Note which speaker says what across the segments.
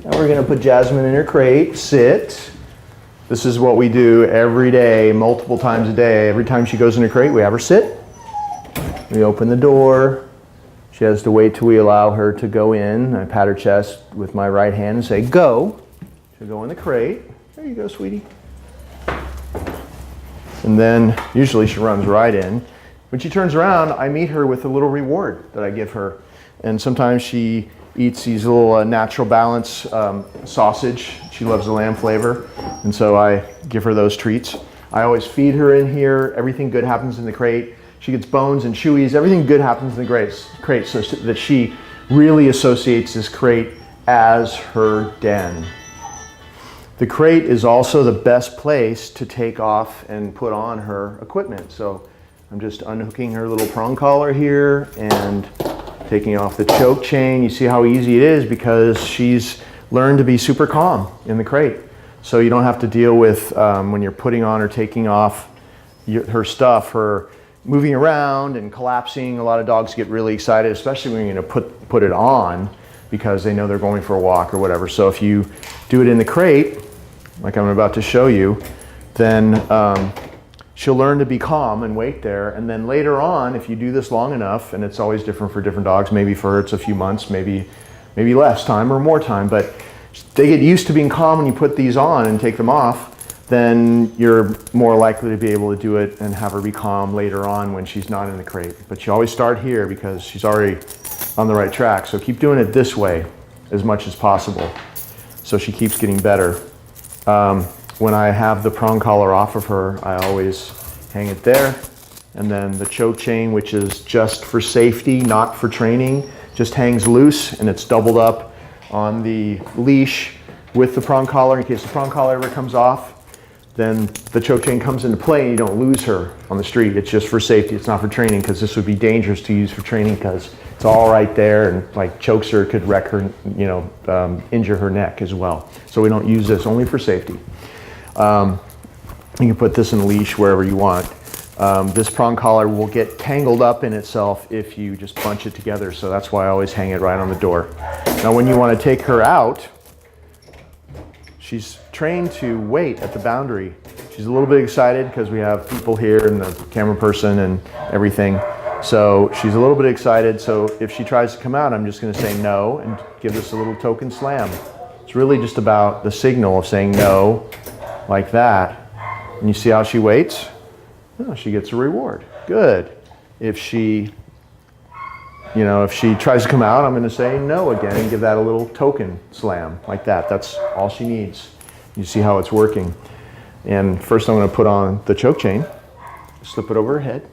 Speaker 1: Now we're going to put Jasmine in her crate, sit. This is what we do every day, multiple times a day. Every time she goes in her crate, we have her sit. We open the door. She has to wait till we allow her to go in. I pat her chest with my right hand and say, go. She'll go in the crate. There you go, sweetie. And then usually she runs right in. When she turns around, I meet her with a little reward that I give her. And sometimes she eats these little Natural Balance sausage. She loves the lamb flavor. And so I give her those treats. I always feed her in here. Everything good happens in the crate. She gets bones and chewies. Everything good happens in the crate so that she really associates this crate as her den. The crate is also the best place to take off and put on her equipment. So I'm just unhooking her little prong collar here and taking off the choke chain. You see how easy it is because she's learned to be super calm in the crate. So you don't have to deal with when you're putting on or taking off her stuff, her moving around and collapsing. A lot of dogs get really excited, especially when you're going to put it on because they know they're going for a walk or whatever. So if you do it in the crate, like I'm about to show you, then she'll learn to be calm and wait there. And then later on, if you do this long enough, and it's always different for different dogs, maybe for her it's a few months, maybe less time or more time, but they get used to being calm when you put these on and take them off, then you're more likely to be able to do it and have her be calm later on when she's not in the crate. But you always start here because she's already on the right track. So keep doing it this way as much as possible so she keeps getting better. When I have the prong collar off of her, I always hang it there. And then the choke chain, which is just for safety, not for training, just hangs loose and it's doubled up on the leash with the prong collar in case the prong collar ever comes off. Then the choke chain comes into play and you don't lose her on the street. It's just for safety. It's not for training because this would be dangerous to use for training because it's all right there and like chokes her, could wreck her, injure her neck as well. So we don't use this, only for safety. You can put this in a leash wherever you want. This prong collar will get tangled up in itself if you just bunch it together. So that's why I always hang it right on the door. Now when you want to take her out, she's trained to wait at the boundary. She's a little bit excited because we have people here and the camera person and everything. So she's a little bit excited. So if she tries to come out, I'm just going to say no and give this a little token slam. It's really just about the signal of saying no, like that. And you see how she waits? Oh, she gets a reward. Good. If she tries to come out, I'm going to say no again and give that a little token slam like that. That's all she needs. You see how it's working. And first I'm going to put on the choke chain, slip it over her head.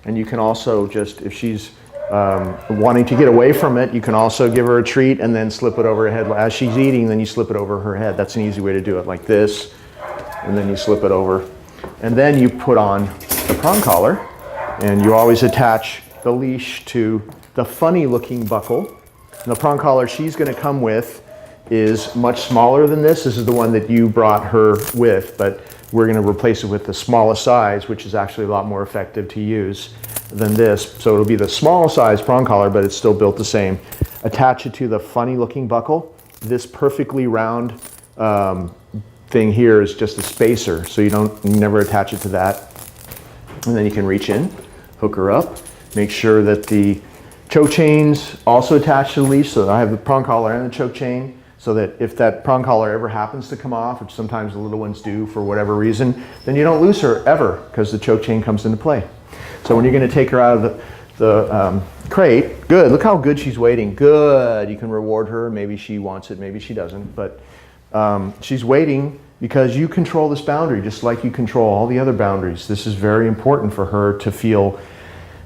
Speaker 1: And you can also just, if she's wanting to get away from it, you can also give her a treat and then slip it over her head. As she's eating, then you slip it over her head. That's an easy way to do it, like this. And then you slip it over. And then you put on the prong collar. And you always attach the leash to the funny looking buckle. And the prong collar she's going to come with is much smaller than this. This is the one that you brought her with, but we're going to replace it with the smallest size, which is actually a lot more effective to use than this. So it'll be the small size prong collar, but it's still built the same. Attach it to the funny looking buckle. This perfectly round thing here is just a spacer, so you never attach it to that. And then you can reach in, hook her up, make sure that the choke chain's also attached to the leash, so I have the prong collar and the choke chain, so that if that prong collar ever happens to come off, which sometimes the little ones do for whatever reason, then you don't lose her ever because the choke chain comes into play. So when you're going to take her out of the crate, good, look how good she's waiting, good. You can reward her, maybe she wants it, maybe she doesn't, but she's waiting because you control this boundary just like you control all the other boundaries. This is very important for her to feel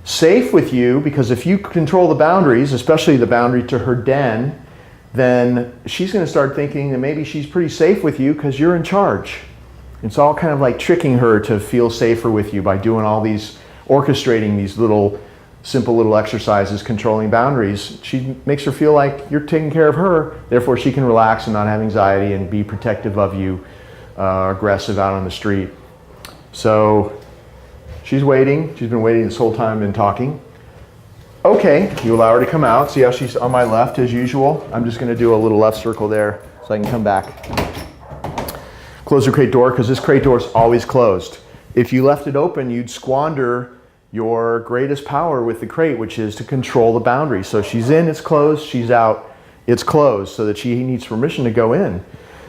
Speaker 1: safe with you, because if you control the boundaries, especially the boundary to her den, then she's going to start thinking that maybe she's pretty safe with you because you're in charge. It's all kind of like tricking her to feel safer with you by doing all these, orchestrating these little, simple little exercises, controlling boundaries. She makes her feel like you're taking care of her, therefore she can relax and not have anxiety and be protective of you, aggressive out on the street. So she's waiting. She's been waiting this whole time and talking. Okay, you allow her to come out. See how she's on my left as usual? I'm just going to do a little left circle there so I can come back. Close the crate door because this crate door is always closed. If you left it open, you'd squander your greatest power with the crate, which is to control the boundary. So she's in, it's closed. She's out, it's closed, so that she needs permission to go in.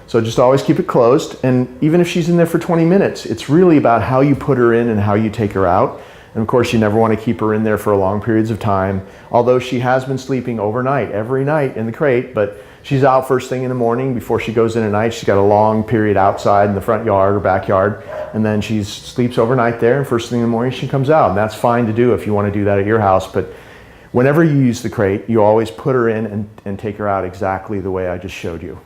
Speaker 1: So just always keep it closed. And even if she's in there for 20 minutes, it's really about how you put her in and how you take her out. And of course, you never want to keep her in there for long periods of time. Although she has been sleeping overnight, every night in the crate, but she's out first thing in the morning before she goes in at night. She's got a long period outside in the front yard or backyard. And then she sleeps overnight there, and first thing in the morning she comes out. And that's fine to do if you want to do that at your house. But whenever you use the crate, you always put her in and take her out exactly the way I just showed you.